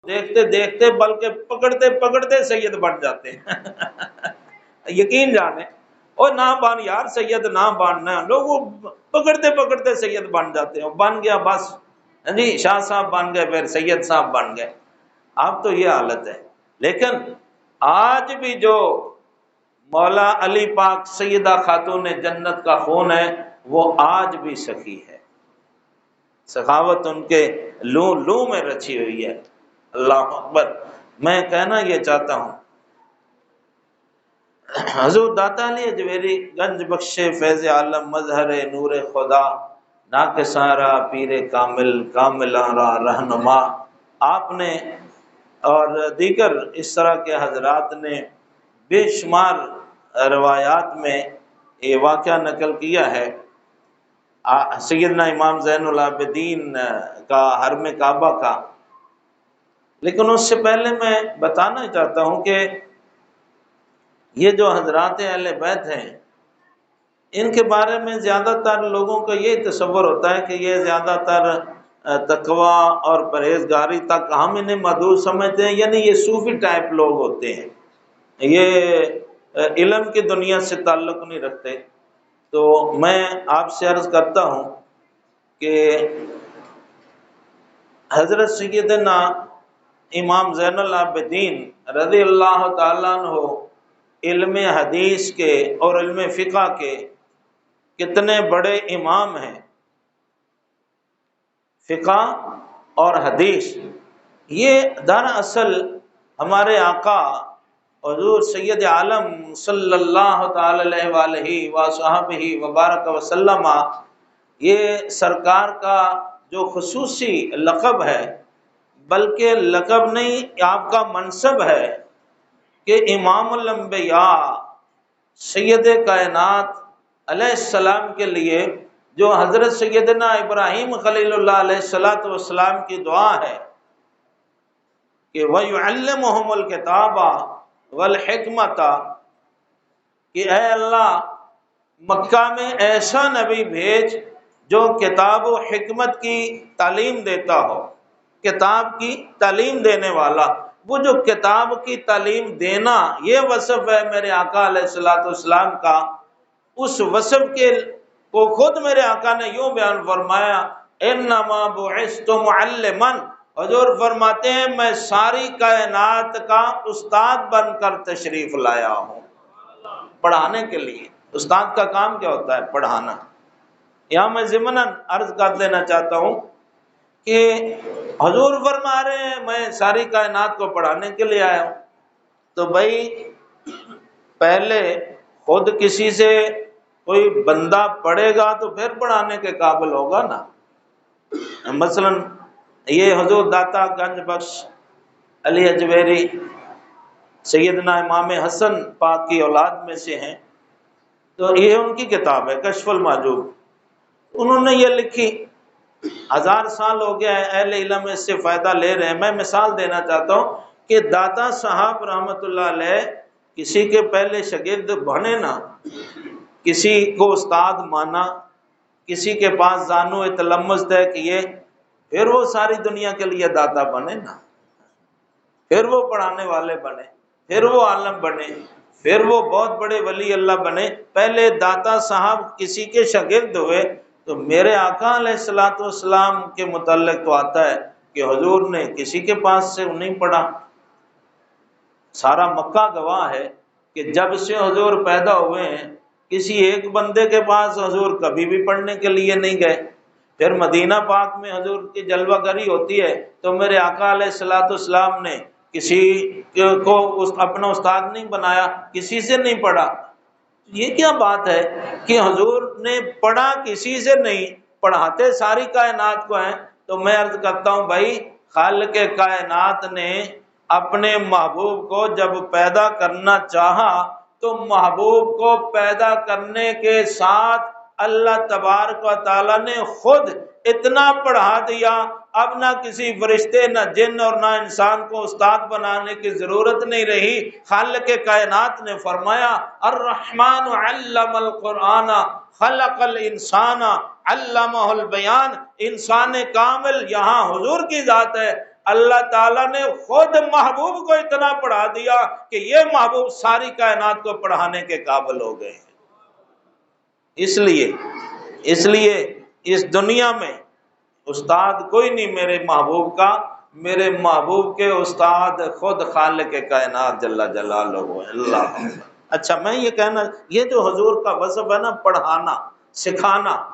دیکھتے دیکھتے بلکہ پکڑتے پکڑتے سید بن جاتے ہیں یقین جانے، اور نہ بن یار سید نہ بننا، لوگ وہ پکڑتے پکڑتے سید بن جاتے ہیں، بن گیا بس جی شاہ صاحب بن گئے، پھر سید صاحب بن گئے۔ اب تو یہ حالت ہے، لیکن آج بھی جو مولا علی پاک سیدہ خاتون جنت کا خون ہے وہ آج بھی سخی ہے، سخاوت ان کے لوں لوں میں رچی ہوئی ہے۔ اللہ اکبر۔ میں کہنا یہ چاہتا ہوں، حضور داتا علی اجویری گنج بخش فیض عالم مظہر نور خدا ناک سارا پیر کامل کامل آرا رہنما، آپ نے اور دیگر اس طرح کے حضرات نے بے شمار روایات میں یہ واقعہ نقل کیا ہے۔ سیدنا امام زین العابدین کا حرم کعبہ کا، لیکن اس سے پہلے میں بتانا چاہتا ہوں کہ یہ جو حضرات اہل بیت ہیں ان کے بارے میں زیادہ تر لوگوں کا یہ تصور ہوتا ہے کہ یہ زیادہ تر تقوی اور پرہیزگاری تک ہم انہیں محدود سمجھتے ہیں، یعنی یہ صوفی ٹائپ لوگ ہوتے ہیں، یہ علم کی دنیا سے تعلق نہیں رکھتے۔ تو میں آپ سے عرض کرتا ہوں کہ حضرت سیدنا امام زین العابدین رضی اللہ تعالیٰ عنہ علم حدیث کے اور علم فقہ کے کتنے بڑے امام ہیں۔ فقہ اور حدیث یہ دراصل ہمارے آقا حضور سید عالم صلی اللہ تعالی علیہ وآلہ وصحبہ وبارک وسلم، یہ سرکار کا جو خصوصی لقب ہے، بلکہ لقب نہیں آپ کا منصب ہے کہ امام الانبیاء سید کائنات علیہ السلام کے لیے جو حضرت سیدنا ابراہیم خلیل اللہ علیہ السلام کی دعا ہے کہ وَيُعَلِّمُهُمُ الْكِتَابَ وَالْحِكْمَةَ، کہ اے اللہ مکہ میں ایسا نبی بھیج جو کتاب و حکمت کی تعلیم دیتا ہو، کتاب کی تعلیم دینے والا۔ وہ جو کتاب کی تعلیم دینا یہ وصف ہے میرے آقا علیہ السلام کا، اس وصف کے کو خود میرے آقا نے یوں بیان فرمایا انما بعثت معلما، حضور فرماتے ہیں میں ساری کائنات کا استاد بن کر تشریف لایا ہوں، پڑھانے کے لیے۔ استاد کا کام کیا ہوتا ہے؟ پڑھانا۔ یہاں میں ضمناً عرض کر دینا چاہتا ہوں کہ حضور فرما رہے ہیں میں ساری کائنات کو پڑھانے کے لیے آیا ہوں، تو بھائی پہلے خود کسی سے کوئی بندہ پڑھے گا تو پھر پڑھانے کے قابل ہوگا نا۔ مثلا یہ حضور داتا گنج بخش علی اجویری سیدنا امام حسن پاک کی اولاد میں سے ہیں، تو یہ ان کی کتاب ہے کشف المحجوب، انہوں نے یہ لکھی، 1000 سال ہو گیا ہے اہل علم اس سے فائدہ لے رہے ہیں۔ میں مثال دینا چاہتا ہوں کہ داتا صاحب رحمۃ اللہ علیہ کسی کے پہلے شاگرد بنے نا، کسی کو استاد مانا، کسی کے پاس زانو تلمذ طے کیے، پھر وہ ساری دنیا کے لیے داتا بنے نا، پھر وہ پڑھانے والے بنے، پھر وہ عالم بنے، پھر وہ بہت بڑے ولی اللہ بنے۔ پہلے داتا صاحب کسی کے شاگرد ہوئے، تو میرے آقا علیہ السلام کے متعلق تو آتا ہے کہ حضور نے کسی کے پاس سے نہیں پڑھا۔ سارا مکہ گواہ ہے کہ جب سے حضور پیدا ہوئے ہیں کسی ایک بندے کے پاس حضور کبھی بھی پڑھنے کے لیے نہیں گئے۔ پھر مدینہ پاک میں حضور کی جلوہ گری ہوتی ہے تو میرے آقا علیہ السلام نے کسی کو اپنا استاد نہیں بنایا، کسی سے نہیں پڑھا۔ یہ کیا بات ہے کہ حضور نے پڑھا کسی سے نہیں، پڑھاتے ساری کائنات کو ہیں؟ تو میں عرض کرتا ہوں بھائی خالق کائنات نے اپنے محبوب کو جب پیدا کرنا چاہا تو محبوب کو پیدا کرنے کے ساتھ اللہ تبارک و تعالیٰ نے خود اتنا پڑھا دیا، اب نہ کسی فرشتے نہ جن اور نہ انسان کو استاد بنانے کی ضرورت نہیں رہی۔ خالق کائنات نے فرمایا الرحمن علم القرآن خلق الانسان علمہ البیان، انسان کامل یہاں حضور کی ذات ہے، اللہ تعالیٰ نے خود محبوب کو اتنا پڑھا دیا کہ یہ محبوب ساری کائنات کو پڑھانے کے قابل ہو گئے ہیں۔ اس لیے اس دنیا میں استاد کوئی نہیں میرے محبوب کا، میرے محبوب کے استاد خود خالق کائنات جل جلالہ اللہ۔ اچھا، میں یہ کہنا، یہ جو حضور کا وصف ہے نا، پڑھانا، سکھانا،